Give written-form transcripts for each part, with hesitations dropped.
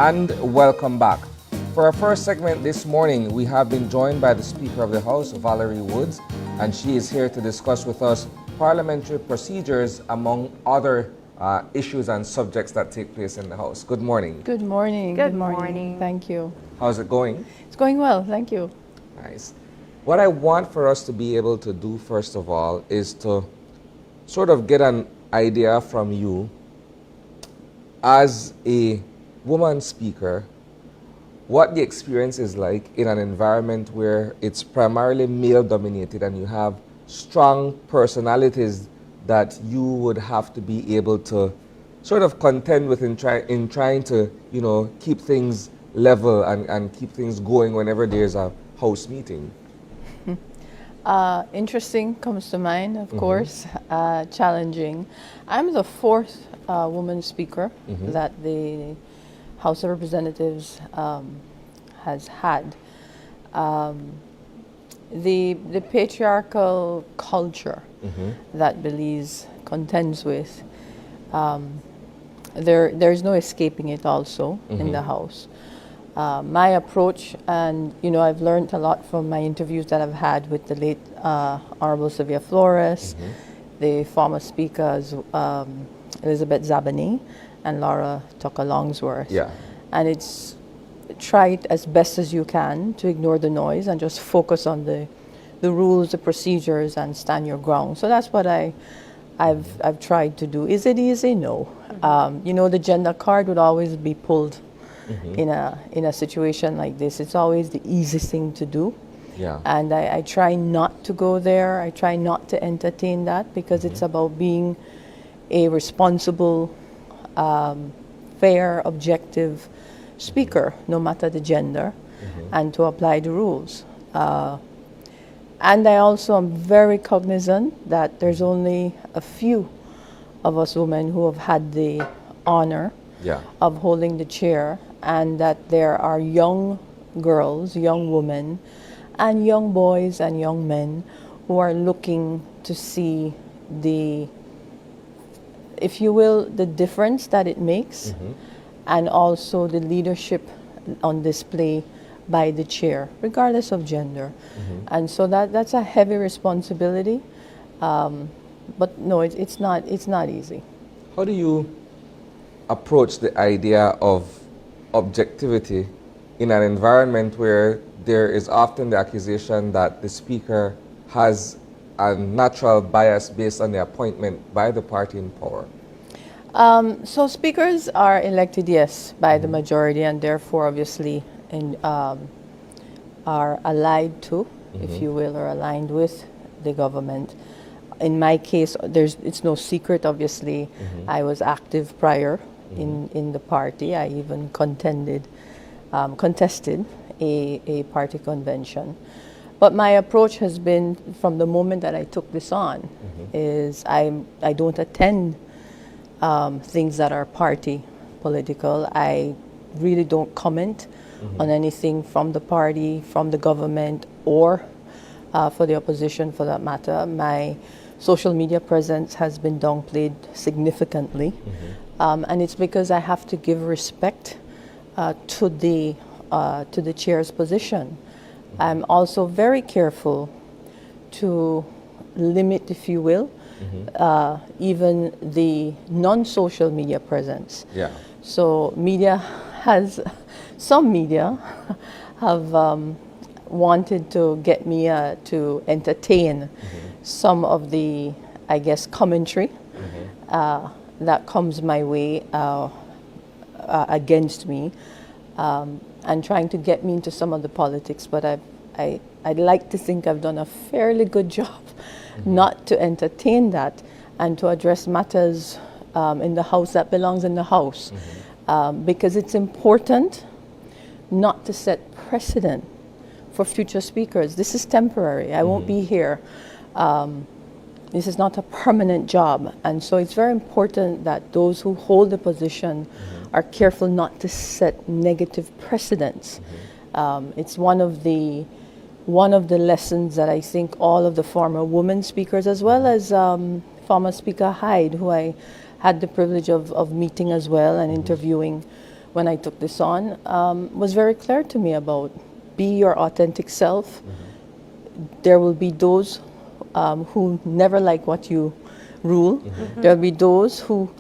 and welcome back. For our first segment this morning, we have been joined by the Speaker of the House, Valerie Woods, and she is here to discuss with us parliamentary procedures among other issues and subjects that take place in the House. Good morning. Good morning. Good morning. Thank you. How's it going? It's going well, thank you. Nice. What I want for us to be able to do, first of all, is to sort of get an idea from you as a woman speaker, what the experience is like in an environment where it's primarily male dominated and you have strong personalities that you would have to be able to sort of contend with in trying to, keep things level and keep things going whenever there's a House meeting. Interesting comes to mind, of course. Challenging. I'm the fourth woman speaker that the House of Representatives has had. The patriarchal culture that Belize contends with, there's no escaping it also in the House. My approach, and I've learned a lot from my interviews that I've had with the late Honorable Sylvia Flores, the former speakers Elizabeth Zabani and Laura Tucker-Longsworth. Yeah. And it's try it as best as you can to ignore the noise and just focus on the rules, the procedures, and stand your ground. So that's what I've tried to do. Is it easy? No. The gender card would always be pulled in a situation like this. It's always the easiest thing to do. Yeah. And I try not to go there. I try not to entertain that because it's about being a responsible, fair, objective speaker, no matter the gender, and to apply the rules. And I also am very cognizant that there's only a few of us women who have had the honor of holding the chair, and that there are young girls, young women, and young boys and young men who are looking to see the, if you will, the difference that it makes, and also the leadership on display by the chair, regardless of gender. And so that's a heavy responsibility, but no, it's not easy. How do you approach the idea of objectivity in an environment where there is often the accusation that the speaker has a natural bias based on the appointment by the party in power? So speakers are elected, yes, by the majority, and therefore obviously are allied to, if you will, or aligned with the government. In my case, it's no secret, obviously, I was active prior in the party. I even contested a party convention. But my approach has been, from the moment that I took this on, is I don't attend things that are party political. I really don't comment on anything from the party, from the government, or for the opposition for that matter. My social media presence has been downplayed significantly. And it's because I have to give respect to the chair's position. I'm also very careful to limit, if you will, even the non-social media presence. Yeah. So some media have wanted to get me to entertain some of the, I guess, commentary that comes my way against me, and trying to get me into some of the politics. But I'd like to think I've done a fairly good job not to entertain that and to address matters in the House that belongs in the House, because it's important not to set precedent for future speakers. This is temporary. I won't be here. This is not a permanent job. And so it's very important that those who hold the position are careful not to set negative precedents. It's one of the lessons that I think all of the former women speakers, as well as former Speaker Hyde, who I had the privilege of meeting as well and interviewing when I took this on, was very clear to me about be your authentic self. There will be those who never like what you rule. There'll be those who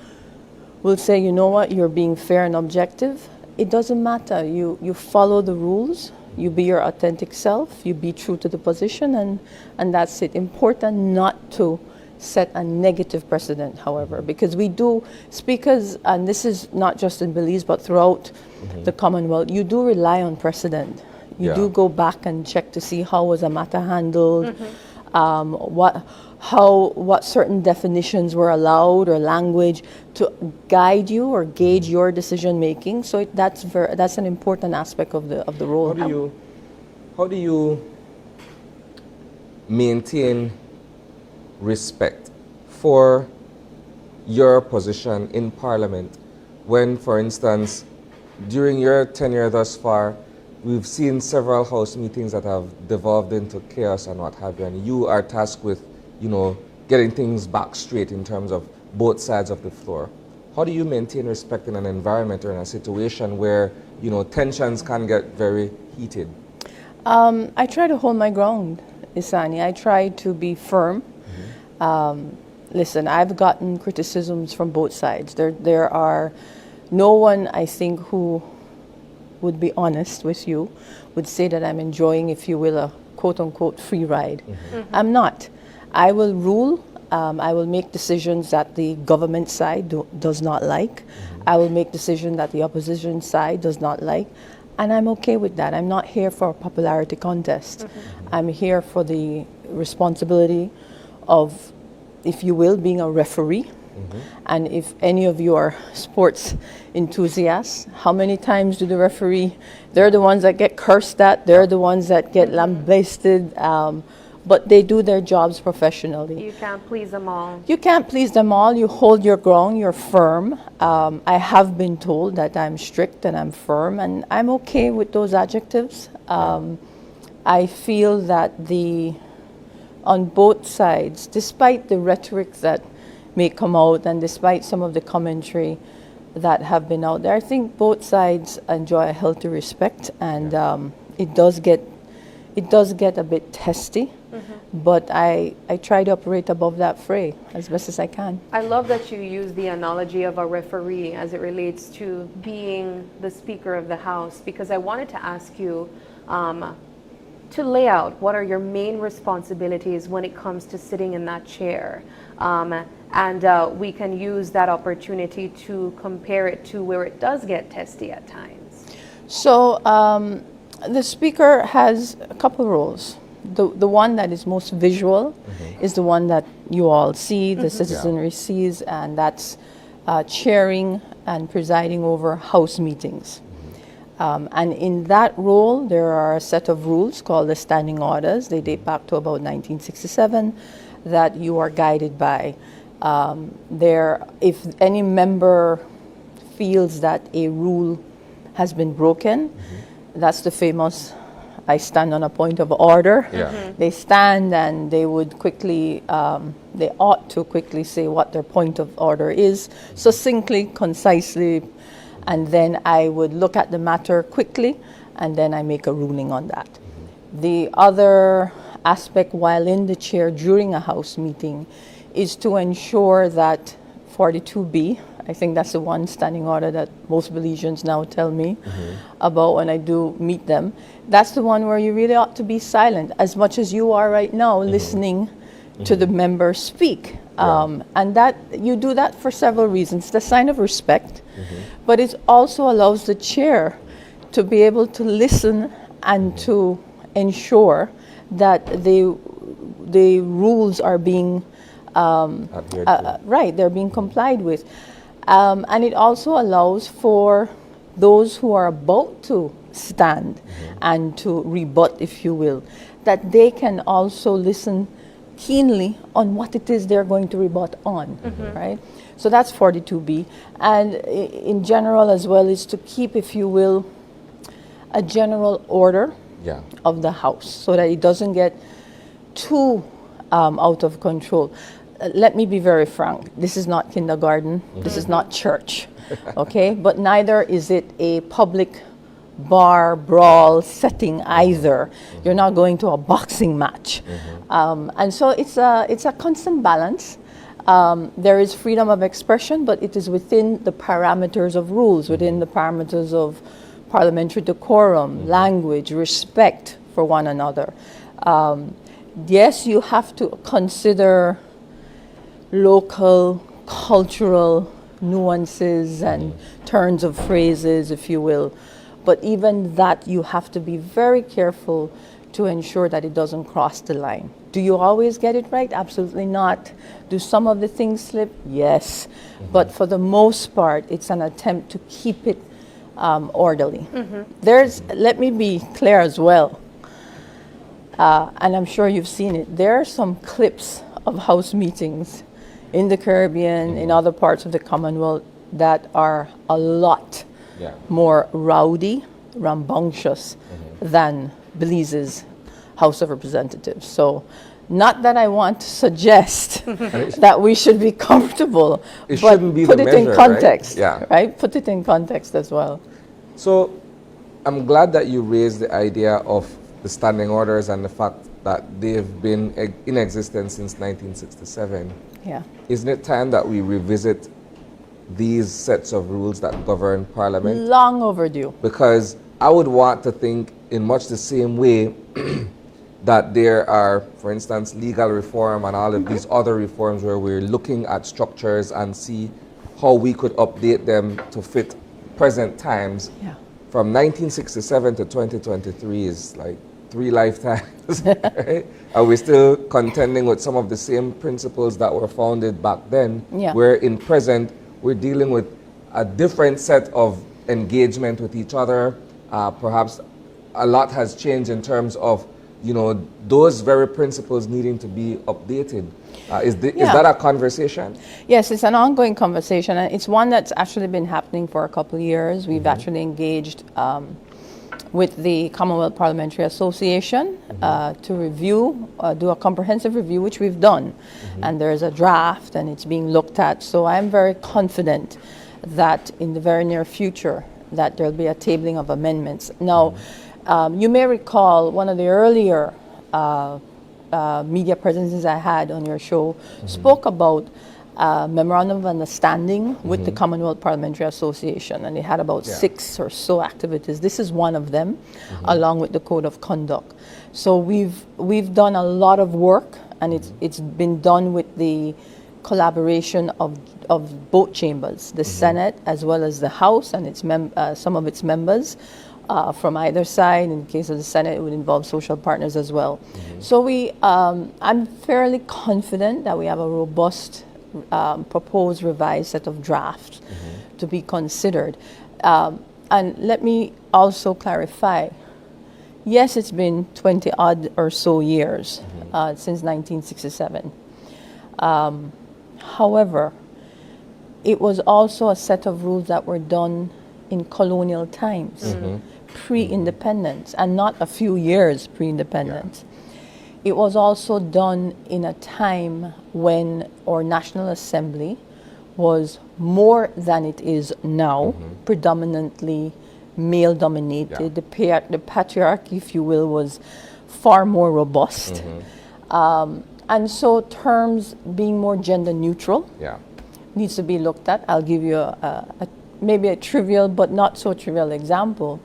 will say, you know what, you're being fair and objective. It doesn't matter. You follow the rules. You be your authentic self. You be true to the position, and that's it. Important not to set a negative precedent, however, because we do, speakers, and this is not just in Belize, but throughout the Commonwealth, you do rely on precedent. You do go back and check to see how was a matter handled, what certain definitions were allowed or language to guide you or gauge your decision making. So that's an important aspect of the role. How do you maintain respect for your position in Parliament when, for instance, during your tenure thus far, we've seen several House meetings that have devolved into chaos and what have you, and you are tasked with, getting things back straight in terms of both sides of the floor. How do you maintain respect in an environment or in a situation where, tensions can get very heated? I try to hold my ground, Isani. I try to be firm. Listen, I've gotten criticisms from both sides. There are no one, I think, who would be honest with you, would say that I'm enjoying, if you will, a quote-unquote free ride. I'm not. I will rule. I will make decisions that the government side does not like. I will make decisions that the opposition side does not like. And I'm okay with that. I'm not here for a popularity contest. I'm here for the responsibility of, if you will, being a referee. And if any of you are sports enthusiasts, how many times do the referee, they're the ones that get cursed at, they're the ones that get lambasted, but they do their jobs professionally. You can't please them all. You can't please them all. You hold your ground, you're firm. I have been told that I'm strict and I'm firm, and I'm okay with those adjectives. I feel that on both sides, despite the rhetoric that may come out and despite some of the commentary that have been out there, I think both sides enjoy a healthy respect, and it does get a bit testy, but I try to operate above that fray as best as I can. I love that you use the analogy of a referee as it relates to being the Speaker of the House, because I wanted to ask you to lay out what are your main responsibilities when it comes to sitting in that chair. And we can use that opportunity to compare it to where it does get testy at times. So the Speaker has a couple roles. The one that is most visual is the one that you all see, the citizenry sees, and that's chairing and presiding over House meetings. And in that role, there are a set of rules called the standing orders. They date back to about 1967 that you are guided by. If any member feels that a rule has been broken, that's the famous, I stand on a point of order. They stand and they would quickly, they ought to quickly say what their point of order is, succinctly, concisely, and then I would look at the matter quickly, and then I make a ruling on that. The other aspect while in the chair during a House meeting is to ensure that 42B, I think that's the one standing order that most Belizeans now tell me about when I do meet them. That's the one where you really ought to be silent, as much as you are right now listening to the member speak. And that you do that for several reasons. It's a sign of respect, but it also allows the chair to be able to listen and to ensure that the rules are being right, they're being complied with. And it also allows for those who are about to stand and to rebut, if you will, that they can also listen keenly on what it is they're going to rebut on, right? So that's 42B. And in general as well is to keep, if you will, a general order of the House so that it doesn't get too out of control. let me be very frank. This is not kindergarten. This is not church. Okay? But neither is it a public bar brawl setting either. You're not going to a boxing match. And so it's a constant balance. There is freedom of expression, but it is within the parameters of rules, within the parameters of parliamentary decorum, language, respect for one another. Yes, you have to consider local, cultural nuances and turns of phrases, if you will. But even that, you have to be very careful to ensure that it doesn't cross the line. Do you always get it right? Absolutely not. Do some of the things slip? Yes. But for the most part, it's an attempt to keep it orderly. Let me be clear as well, and I'm sure you've seen it. There are some clips of House meetings in the Caribbean, in other parts of the Commonwealth, that are a lot more rowdy, rambunctious than Belize's House of Representatives. So, not that I want to suggest that we should be comfortable, It but shouldn't be put the it in measure, context, right? right? Put it in context as well. So I'm glad that you raised the idea of the standing orders and the fact that they've been in existence since 1967. Yeah. Isn't it time that we revisit these sets of rules that govern Parliament? Long overdue. Because I would want to think in much the same way that there are, for instance, legal reform and all of these other reforms where we're looking at structures and see how we could update them to fit present times. Yeah. From 1967 to 2023 is like 3 lifetimes, right? Are we still contending with some of the same principles that were founded back then? Yeah. Where in present, we're dealing with a different set of engagement with each other. Perhaps a lot has changed in terms of, you know, those very principles needing to be updated. Is that a conversation? Yes, it's an ongoing conversation, and it's one that's actually been happening for a couple of years. We've actually engaged with the Commonwealth Parliamentary Association to review, do a comprehensive review, which we've done. And there's a draft, and it's being looked at. So I'm very confident that in the very near future that there'll be a tabling of amendments. Now, you may recall one of the earlier media presences I had on your show spoke about memorandum of understanding with the Commonwealth Parliamentary Association, and they had about 6 or so activities. This is one of them, along with the Code of Conduct. So we've done a lot of work, and it's been done with the collaboration of both chambers, the Senate as well as the House and its some of its members. From either side. In the case of the Senate, it would involve social partners as well. So I'm fairly confident that we have a robust proposed revised set of drafts to be considered. And let me also clarify, yes, it's been 20 odd or so years since 1967. However, it was also a set of rules that were done in colonial times, pre-independence, and not a few years pre-independence. It was also done in a time when our National Assembly was more than it is now, predominantly male-dominated. The patriarchy, if you will, was far more robust. And so terms being more gender neutral needs to be looked at. I'll give you maybe a trivial but not so trivial example.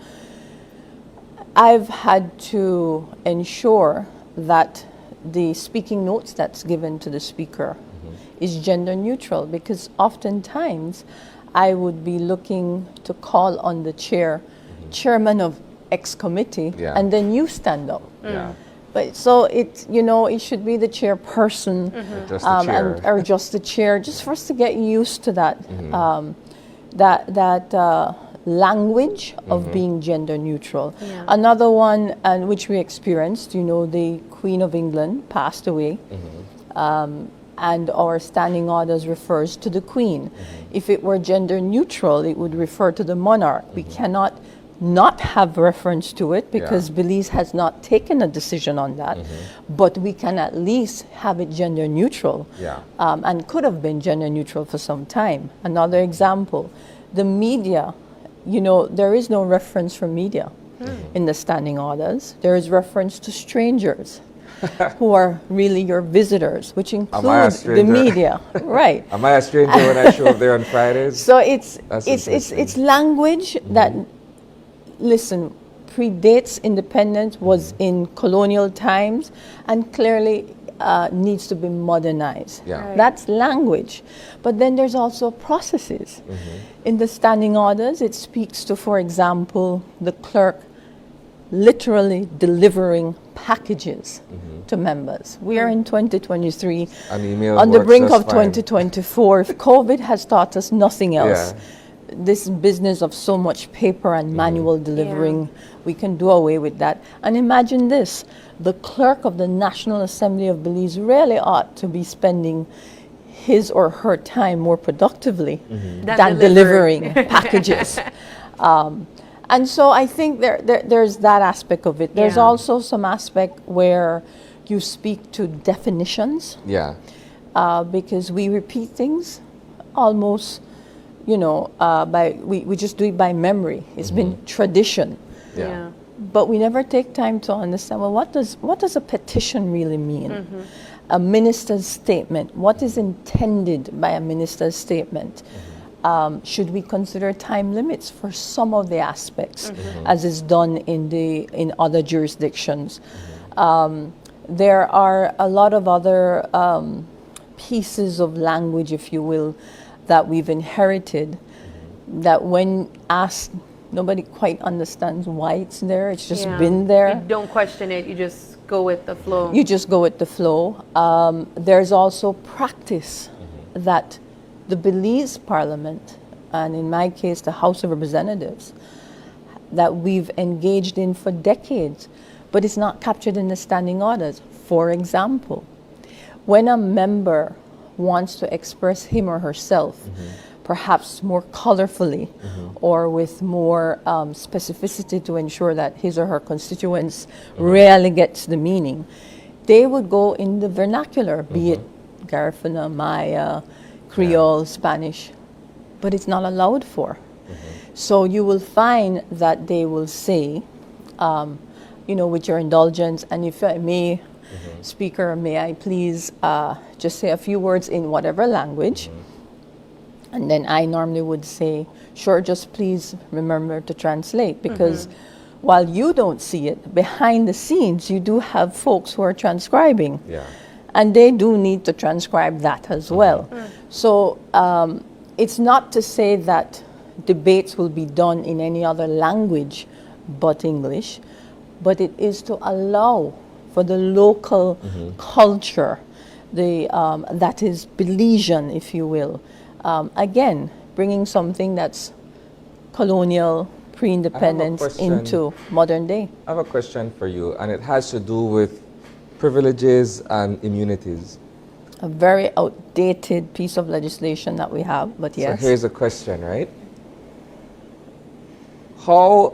I've had to ensure that the speaking notes that's given to the speaker is gender neutral, because oftentimes I would be looking to call on the chairman of X committee, and then you stand up. But so it should be the chairperson or just the chair, just for us to get used to that language of being gender neutral. Another one, and which we experienced, the Queen of England passed away, and our standing orders refers to the Queen. If it were gender neutral, it would refer to the monarch. We cannot not have reference to it because Yeah. Belize has not taken a decision on that, but we can at least have it gender neutral, Yeah. and could have been gender neutral for some time. Another example, the media, there is no reference for media in the standing orders. There is reference to strangers who are really your visitors, which I a include the stranger? media, right? Am I a stranger when I show up there on Fridays? So it's That's it's interesting. language that, listen, predates independence, was in colonial times, and clearly needs to be modernized. Yeah. Right. That's language. But then there's also processes. In the standing orders, it speaks to, for example, the clerk literally delivering packages to members. We are in 2023, An email on the works brink just of fine. 2024. If COVID has taught us nothing else, Yeah. this business of so much paper and manual delivering, we can do away with that. And imagine this, the clerk of the National Assembly of Belize really ought to be spending his or her time more productively than delivering packages. And so I think there's that aspect of it. There's Yeah. also some aspect where you speak to definitions, Yeah. because we repeat things almost, we just do it by memory. It's been tradition. Yeah. But we never take time to understand, well, what does a petition really mean? A minister's statement, what is intended by a minister's statement? Should we consider time limits for some of the aspects, as is done in other jurisdictions? There are a lot of other pieces of language, if you will, that we've inherited, that when asked, nobody quite understands why it's there. It's just been there. You don't question it, you just go with the flow. You just go with the flow. There's also practice that the Belize Parliament, and in my case, the House of Representatives, that we've engaged in for decades, but it's not captured in the standing orders. For example, when a member wants to express him or herself, perhaps more colorfully or with more specificity to ensure that his or her constituents really gets the meaning, they would go in the vernacular, be it Garifuna, Maya, Creole, Spanish, but it's not allowed for. So you will find that they will say, with your indulgence, and if I may, Speaker, may I please just say a few words in whatever language? And then I normally would say, sure, just please remember to translate, because while you don't see it, behind the scenes, you do have folks who are transcribing. Yeah. And they do need to transcribe that as well. So it's not to say that debates will be done in any other language but English, but it is to allow for the local culture, that is Belizean, if you will. Again, bringing something that's colonial, pre-independence question. into modern day. I have a question for you, and it has to do with privileges and immunities. A very outdated piece of legislation that we have, but yes. So here's a question, right? How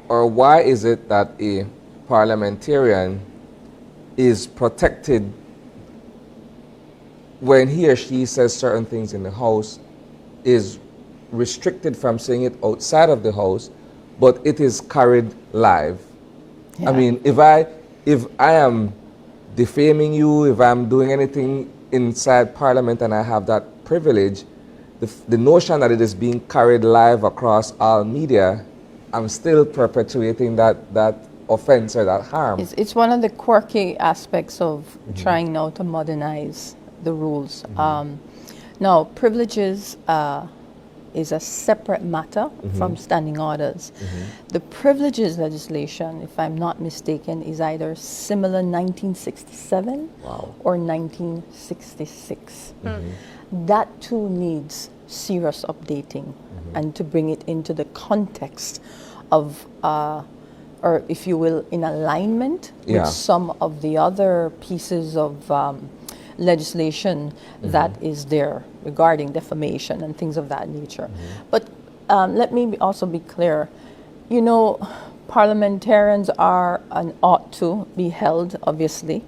or why is it that a parliamentarian is protected when he or she says certain things in the House, is restricted from saying it outside of the House, but it is carried live? I mean, if I am defaming you, if I'm doing anything inside Parliament and I have that privilege, the notion that it is being carried live across all media, I'm still perpetuating that offense or that harm. It's one of the quirky aspects of trying now to modernize the rules. Now, privileges is a separate matter from standing orders. The privileges legislation, if I'm not mistaken, is either similar 1967 or 1966. That too needs serious updating and to bring it into the context of, or if you will, in alignment with some of the other pieces of legislation that is there regarding defamation and things of that nature. But let me also be clear, You know, parliamentarians are and ought to be held, obviously,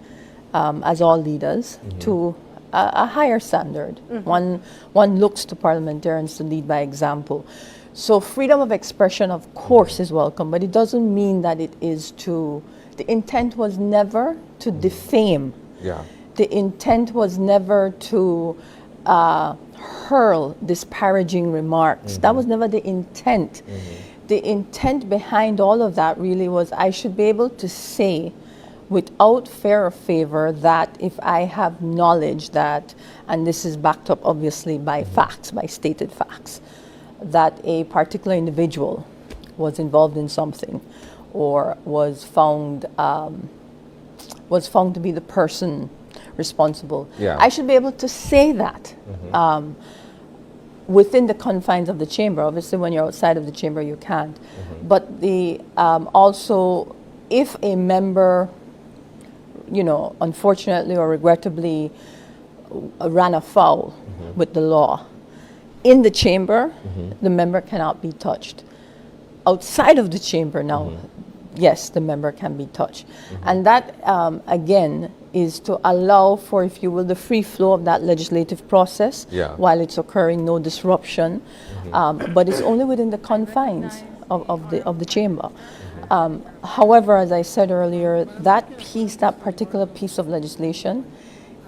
as all leaders, to a higher standard. One looks to parliamentarians to lead by example. So freedom of expression, of course, is welcome, but it doesn't mean that it is to. The intent was never to defame. Yeah. The intent was never to hurl disparaging remarks. That was never the intent. The intent behind all of that really was I should be able to say without fear or favor that if I have knowledge that, and this is backed up obviously by facts, by stated facts, that a particular individual was involved in something or was found to be the person responsible. Yeah. I should be able to say that within the confines of the chamber. Obviously, when you're outside of the chamber, you can't. But the also, if a member, you know, unfortunately or regrettably ran afoul with the law, in the chamber, the member cannot be touched. Outside of the chamber now, yes, the member can be touched. And that, again, is to allow for, if you will, the free flow of that legislative process while it's occurring, no disruption. But it's only within the confines of the chamber. However, as I said earlier, that particular piece of legislation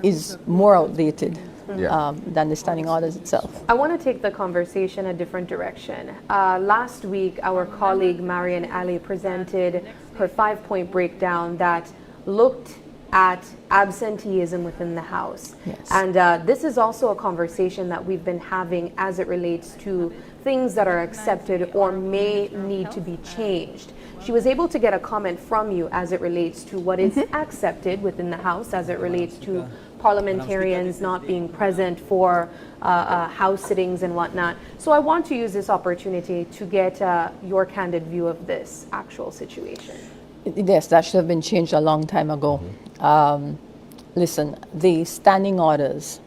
is more outdated than the standing orders itself. I want to take the conversation a different direction. Last week, our colleague Marian Ali presented her 5-point breakdown that looked at absenteeism within the House. Yes. And this is also a conversation that we've been having as it relates to things that are accepted or may need to be changed. She was able to get a comment from you as it relates to what is accepted within the House, as it relates to parliamentarians not being present for House sittings and whatnot. So I want to use this opportunity to get your candid view of this actual situation. Yes, that should have been changed a long time ago. Listen, the standing orders,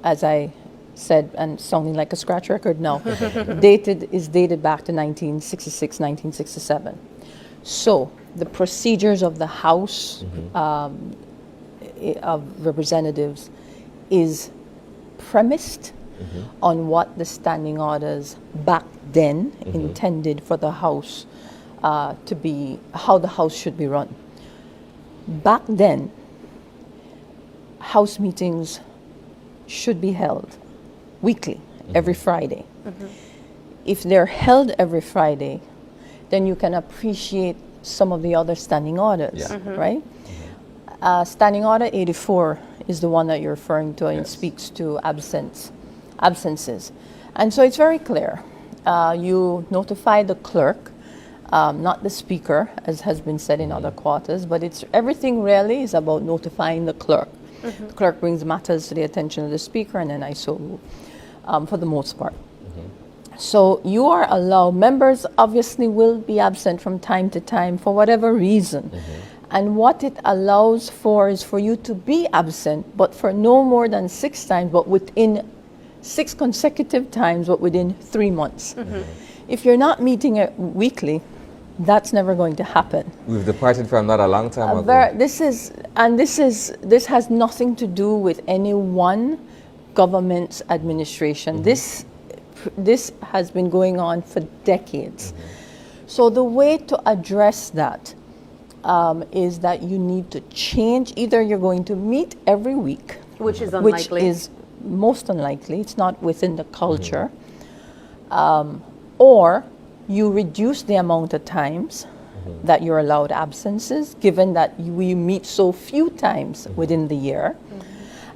as I said, and sounding like a scratch record now, is dated back to 1966, 1967. So the procedures of the House of Representatives is premised on what the standing orders back then intended for the House to be, how the House should be run. Back then, House meetings should be held weekly, every Friday. If they're held every Friday, then you can appreciate some of the other standing orders, right? Standing Order 84 is the one that you're referring to, and it speaks to absences. And so it's very clear. You notify the clerk, not the speaker, as has been said in other quarters, but it's everything really is about notifying the clerk. The clerk brings matters to the attention of the speaker, and then I so rule, for the most part. So you are allowed, members obviously will be absent from time to time for whatever reason. And what it allows for is for you to be absent, but for no more than 6 times, but within 6 consecutive times, but within 3 months. If you're not meeting weekly, that's never going to happen. We've departed from that a long time ago. This has nothing to do with any one government's administration. This has been going on for decades. So the way to address that is that you need to change. Either you're going to meet every week, which is unlikely. Which is most unlikely. It's not within the culture. Or you reduce the amount of times that you're allowed absences, given that we meet so few times within the year.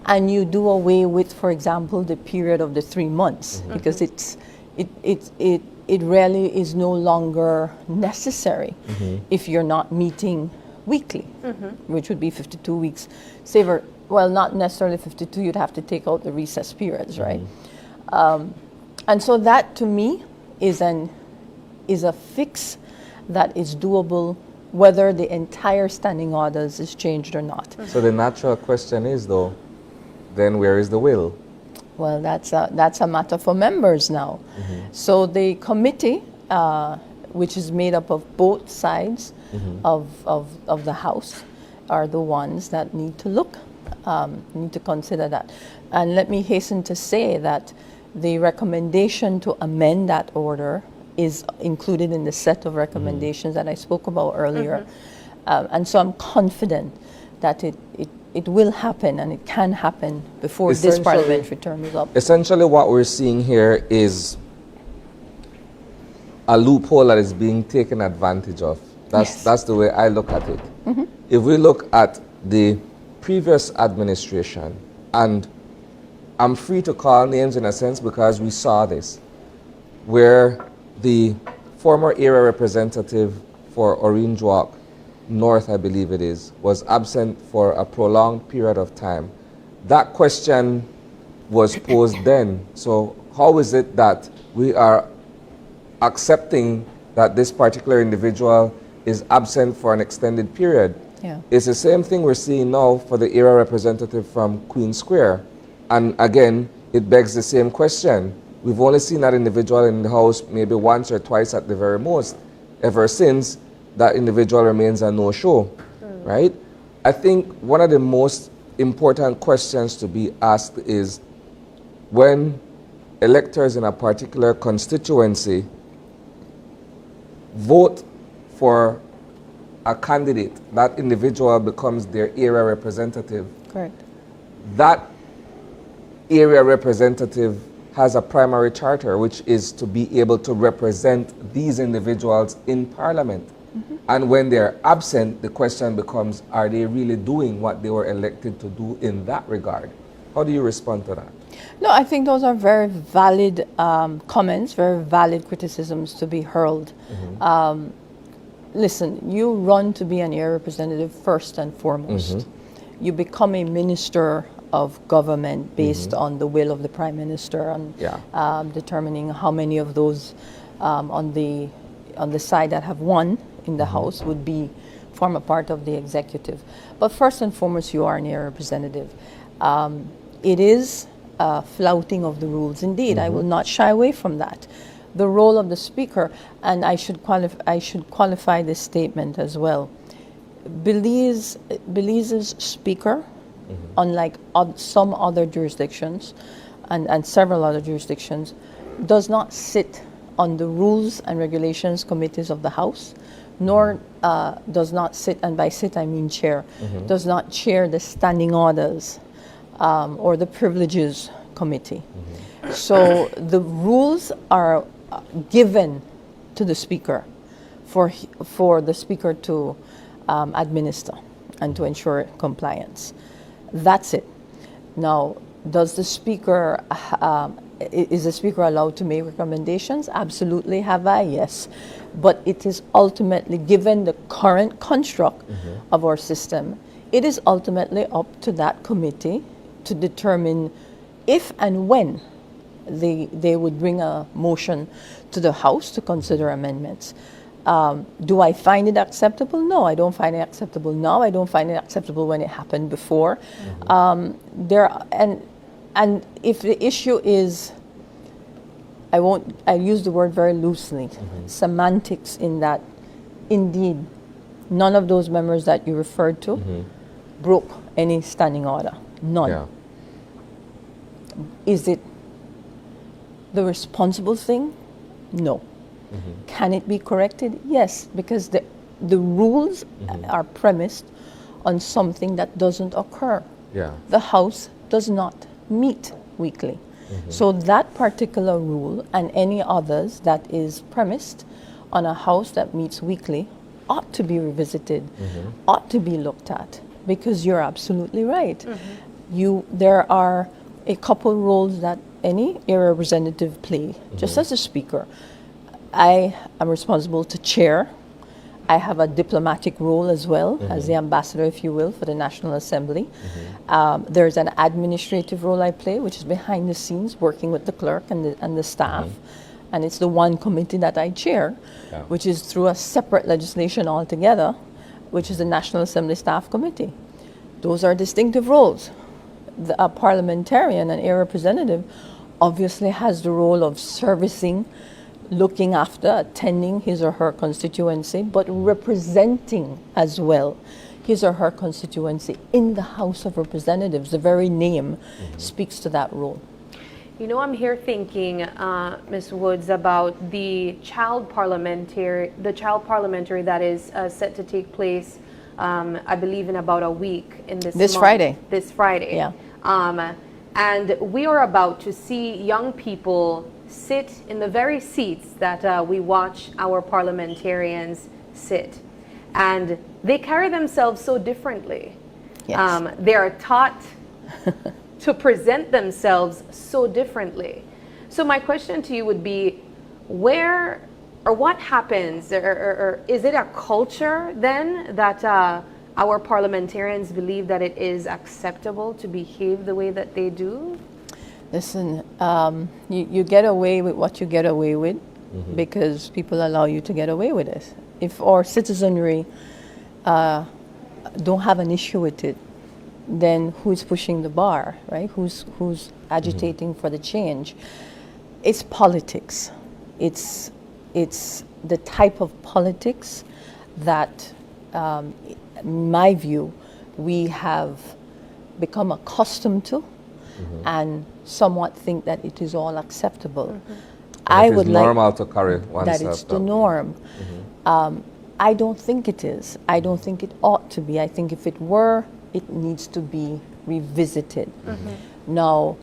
And you do away with, for example, the period of the 3 months, because it really is no longer necessary if you're not meeting weekly, which would be 52 weeks. Well, not necessarily 52, you'd have to take out the recess periods, right? And so that, to me, is a fix that is doable whether the entire standing orders is changed or not. So the natural question is, though, then where is the will? Well, that's a matter for members now. So the committee which is made up of both sides of the House, are the ones that need to need to consider that. And let me hasten to say that the recommendation to amend that order is included in the set of recommendations that I spoke about earlier. And so I'm confident that it will happen, and it can happen before this parliamentary term is up. Essentially what we're seeing here is a loophole that is being taken advantage of. That's the way I look at it. If we look at the previous administration, and I'm free to call names in a sense because we saw this, where the former area representative for Orange Walk North, I believe it is, was absent for a prolonged period of time. That question was posed then. So how is it that we are accepting that this particular individual is absent for an extended period? Yeah. It's the same thing we're seeing now for the area representative from Queen Square. And again, it begs the same question. We've only seen that individual in the House maybe once or twice at the very most. Ever since, that individual remains a no-show, right? I think one of the most important questions to be asked is when electors in a particular constituency vote for a candidate, that individual becomes their area representative. Correct. That area representative has a primary charter, which is to be able to represent these individuals in Parliament. And when they're absent, the question becomes, are they really doing what they were elected to do in that regard? How do you respond to that? No, I think those are very valid comments, very valid criticisms to be hurled. Listen, you run to be an area representative first and foremost. You become a minister of government based on the will of the Prime Minister and determining how many of those on the side that have won in the House would form a part of the executive. But first and foremost, you are an area representative. It is flouting of the rules. Indeed, I will not shy away from that. The role of the Speaker, and I should qualify this statement as well. Belize's Speaker, unlike some other jurisdictions and several other jurisdictions, does not sit on the Rules and Regulations Committees of the House, nor does not sit, and by sit I mean chair, does not chair the Standing Orders or the Privileges Committee. So the rules are given to the Speaker for the Speaker to administer and to ensure compliance. That's it. Now, does the Speaker, is the Speaker allowed to make recommendations? Absolutely. Have I? Yes. But it is ultimately, given the current construct of our system, it is ultimately up to that committee to determine if and when they would bring a motion to the House to consider amendments. Do I find it acceptable? No, I don't find it acceptable now. I don't find it acceptable when it happened before. And if the issue is, I use the word very loosely, semantics, in that indeed none of those members that you referred to broke any standing order. None. Yeah. Is it the responsible thing? No. Can it be corrected? Yes, because the rules are premised on something that doesn't occur. Yeah. The House does not meet weekly. So that particular rule and any others that is premised on a House that meets weekly ought to be revisited, ought to be looked at, because you're absolutely right. There are a couple roles that any area representative play, just as a Speaker. I am responsible to chair. I have a diplomatic role as well, as the ambassador, if you will, for the National Assembly. There's an administrative role I play, which is behind the scenes, working with the clerk and the staff. And it's the one committee that I chair, which is through a separate legislation altogether, which is the National Assembly Staff Committee. Those are distinctive roles. A parliamentarian, an area representative, obviously has the role of servicing looking after, attending his or her constituency, but representing as well his or her constituency in the House of Representatives. The very name speaks to that role. You know, I'm here thinking, Ms. Woods, about the child parliamentary that is set to take place, I believe, in about a week in this month. Friday. This Friday. Yeah. And we are about to see young people sit in the very seats that we watch our parliamentarians sit. And they carry themselves so differently. Yes. They are taught to present themselves so differently. So my question to you would be, where or what happens, or is it a culture then that our parliamentarians believe that it is acceptable to behave the way that they do? Listen, you get away with what you get away with because people allow you to get away with it. If our citizenry don't have an issue with it, then who's pushing the bar, right? Who's agitating for the change? It's politics. It's the type of politics that, in my view, we have become accustomed to and somewhat think that it is all acceptable. I would like normal to carry oneself that it's the norm. I don't think it is. I don't think it ought to be. I think if it were, it needs to be revisited. Now,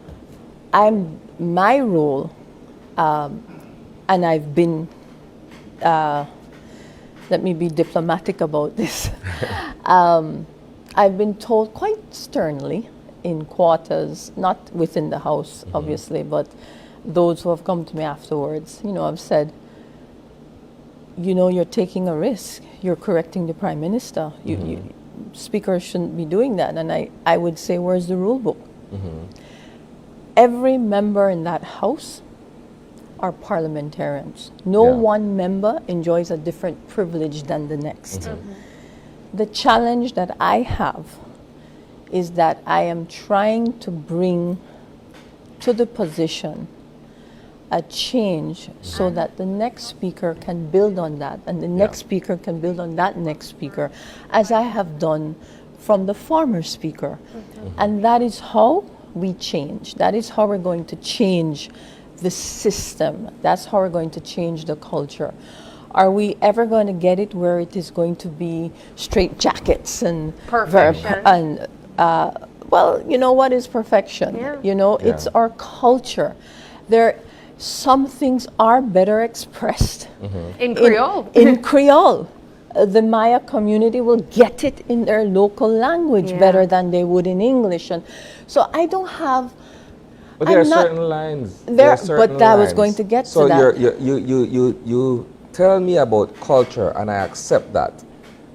my role, and I've been, let me be diplomatic about this. I've been told quite sternly in quarters, not within the House, obviously, but those who have come to me afterwards, have said, you're taking a risk. You're correcting the Prime Minister. Speakers shouldn't be doing that. And I would say, where's the rule book? Every member in that House are parliamentarians. No one member enjoys a different privilege than the next. The challenge that I have is that I am trying to bring to the position a change so that the next speaker can build on that, and the next speaker can build on that next speaker, as I have done from the former speaker. And that is how we change. That is how we're going to change the system. That's how we're going to change the culture. Are we ever going to get it where it is going to be straight jackets and perfection? Well, what is perfection? It's our culture. Some things are better expressed in Creole. In Creole. The Maya community will get it in their local language better than they would in English. And so I don't have... But there are certain lines. But I was going to get to that. So you tell me about culture, and I accept that.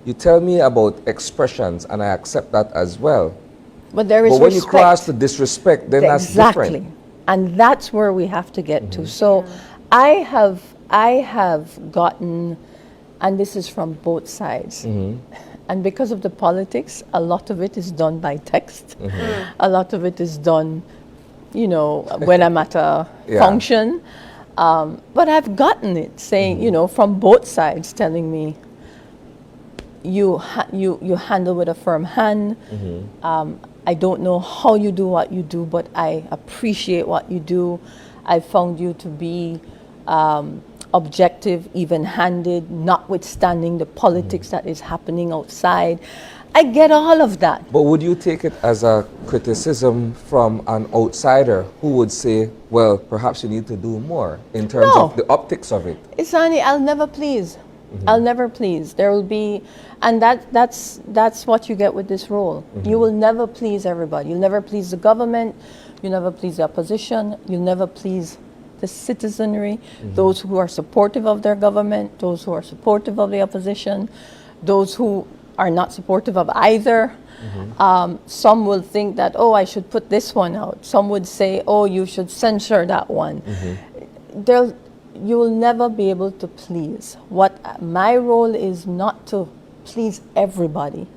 You tell me about expressions, and I accept that as well. But there is But when respect. you cross the disrespect, then that's different. Exactly. And that's where we have to get to. So I have gotten, and this is from both sides, and because of the politics, a lot of it is done by text. A lot of it is done, when I'm at a function. But I've gotten it saying, from both sides telling me, you handle with a firm hand. I don't know how you do what you do, but I appreciate what you do. I found you to be objective, even-handed, notwithstanding the politics that is happening outside. I get all of that. But would you take it as a criticism from an outsider who would say, well, perhaps you need to do more in terms of the optics of it? Isani, I'll never please. I'll never please. There will be, and that's what you get with this role. You will never please everybody. You'll never please the government. You'll never please the opposition. You'll never please the citizenry, those who are supportive of their government, those who are supportive of the opposition, those who are not supportive of either. Some will think that, I should put this one out. Some would say, you should censor that one. You will never be able to please. What my role is not to please everybody.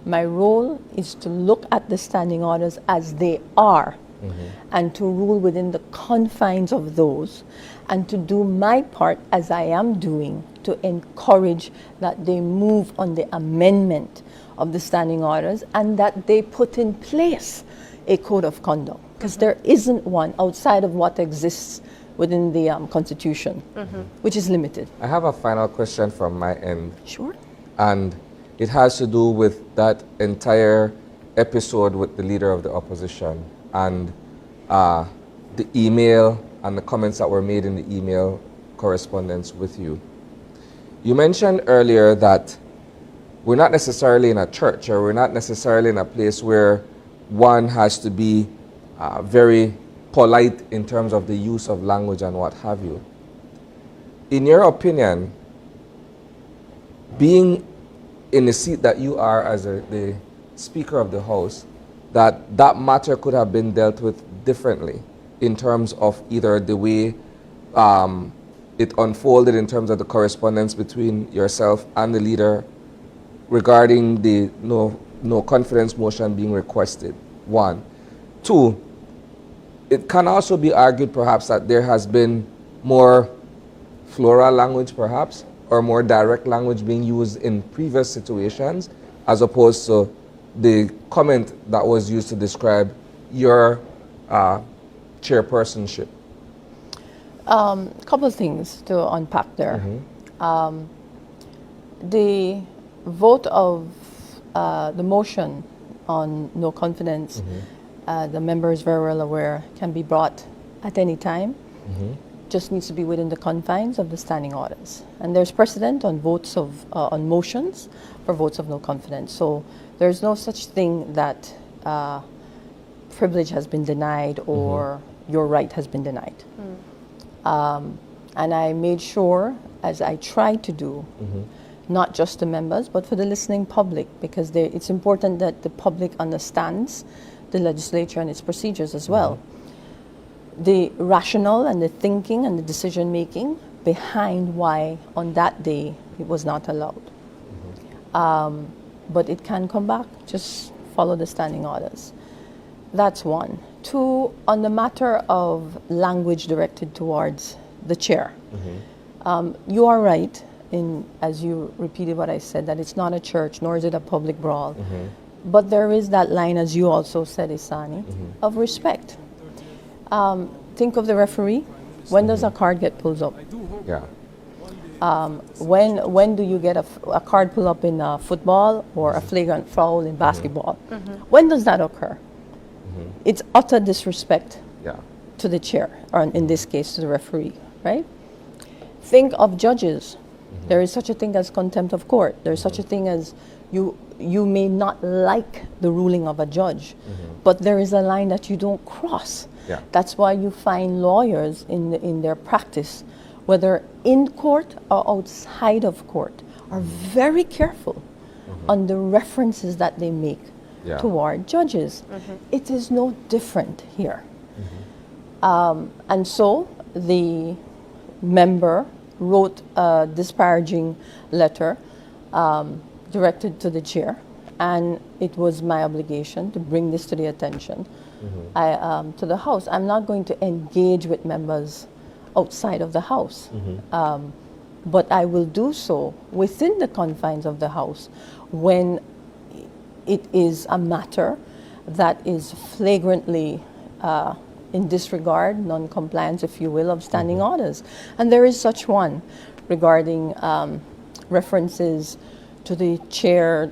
My role is to look at the standing orders as they are and to rule within the confines of those, and to do my part, as I am doing, to encourage that they move on the amendment of the standing orders and that they put in place a code of conduct, because there isn't one outside of what exists within the Constitution, which is limited. I have a final question from my end. Sure. And it has to do with that entire episode with the leader of the opposition and the email and the comments that were made in the email correspondence with you. You mentioned earlier that we're not necessarily in a church, or we're not necessarily in a place where one has to be very polite in terms of the use of language and what have you. In your opinion, being in the seat that you are as the Speaker of the House, that matter could have been dealt with differently in terms of either the way it unfolded in terms of the correspondence between yourself and the leader regarding the no confidence motion being requested, one. Two, it can also be argued perhaps that there has been more floral language perhaps, or more direct language being used in previous situations, as opposed to the comment that was used to describe your chairpersonship. A couple of things to unpack there. The vote of the motion on no confidence, the member is very well aware, can be brought at any time. Just needs to be within the confines of the standing orders. And there's precedent on votes of, on motions for votes of no confidence. So there's no such thing that privilege has been denied or your right has been denied. And I made sure, as I tried to do, not just the members, but for the listening public, because it's important that the public understands the legislature and its procedures as well. The rationale and the thinking and the decision making behind why on that day it was not allowed. But it can come back, just follow the standing orders. That's one. Two, on the matter of language directed towards the chair. You are right in, as you repeated what I said, that it's not a church, nor is it a public brawl. But there is that line, as you also said, Isani, of respect. Think of the referee. When does a card get pulled up? Yeah. When do you get a card pulled up in football or a flagrant foul in basketball? When does that occur? It's utter disrespect to the chair, or in this case to the referee, right? Think of judges. There is such a thing as contempt of court. There is such a thing as you may not like the ruling of a judge, but there is a line that you don't cross. That's why you find lawyers in their practice, whether in court or outside of court, are very careful on the references that they make toward judges. It is no different here. And so the member wrote a disparaging letter directed to the chair, and it was my obligation to bring this to the attention to the House. I'm not going to engage with members outside of the House, but I will do so within the confines of the House when it is a matter that is flagrantly in disregard, non-compliance, if you will, of standing orders. And there is such one regarding references to the chair,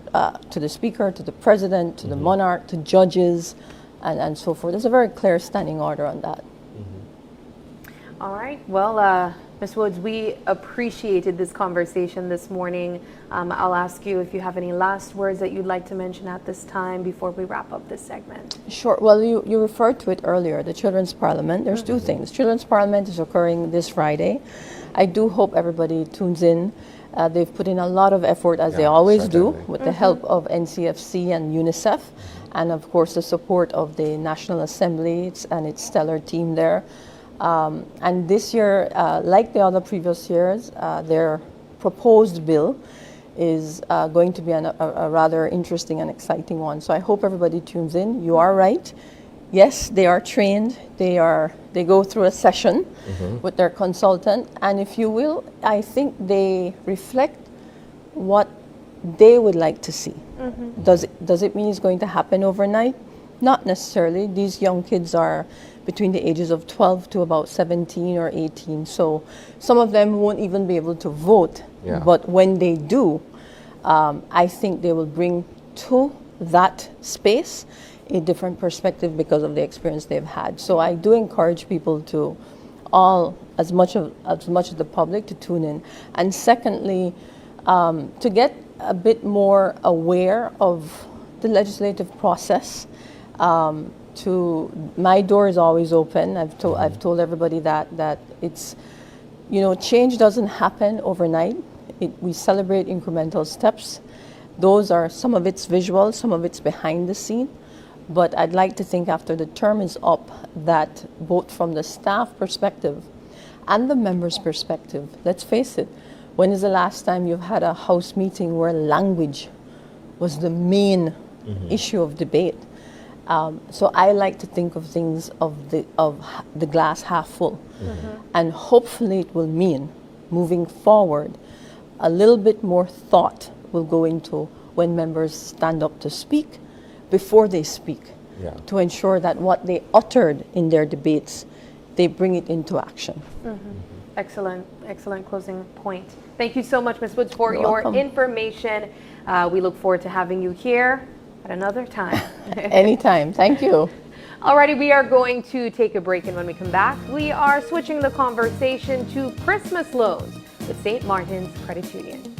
to the speaker, to the president, to the monarch, to judges, and so forth. There's a very clear standing order on that. All right. Well, Ms. Woods, we appreciated this conversation this morning. I'll ask you if you have any last words that you'd like to mention at this time before we wrap up this segment. Sure. Well, you referred to it earlier, the Children's Parliament. There's two things. Children's Parliament is occurring this Friday. I do hope everybody tunes in. They've put in a lot of effort, as they always do, with the help of NCFC and UNICEF, and of course the support of the National Assembly and its stellar team there. And this year, like the other previous years, their proposed bill is going to be a rather interesting and exciting one. So I hope everybody tunes in. You are right. Yes, they are trained. They go through a session with their consultant, and if you will, I think they reflect what they would like to see. Does it mean it's going to happen overnight? Not necessarily. These young kids are between the ages of 12 to about 17 or 18, so some of them won't even be able to vote. Yeah. But when they do, I think they will bring to that space a different perspective because of the experience they've had. So I do encourage people to as much as the public to tune in. And secondly, to get a bit more aware of the legislative process. My door is always open. I've told everybody that it's, change doesn't happen overnight. We celebrate incremental steps. Those are, some of it's visual, some of it's behind the scene. But I'd like to think after the term is up that both from the staff perspective and the members' perspective, let's face it, when is the last time you've had a House meeting where language was the main issue of debate? So I like to think of things of the glass half full. And hopefully it will mean, moving forward, a little bit more thought will go into when members stand up to speak, before they speak, to ensure that what they uttered in their debates, they bring it into action. Excellent closing point. Thank you so much, Ms. Woods, for You're your welcome. information. We look forward to having you here at another time. Anytime. Thank you. Alrighty, we are going to take a break, and when we come back, we are switching the conversation to Christmas loans with St. Martin's Credit Union.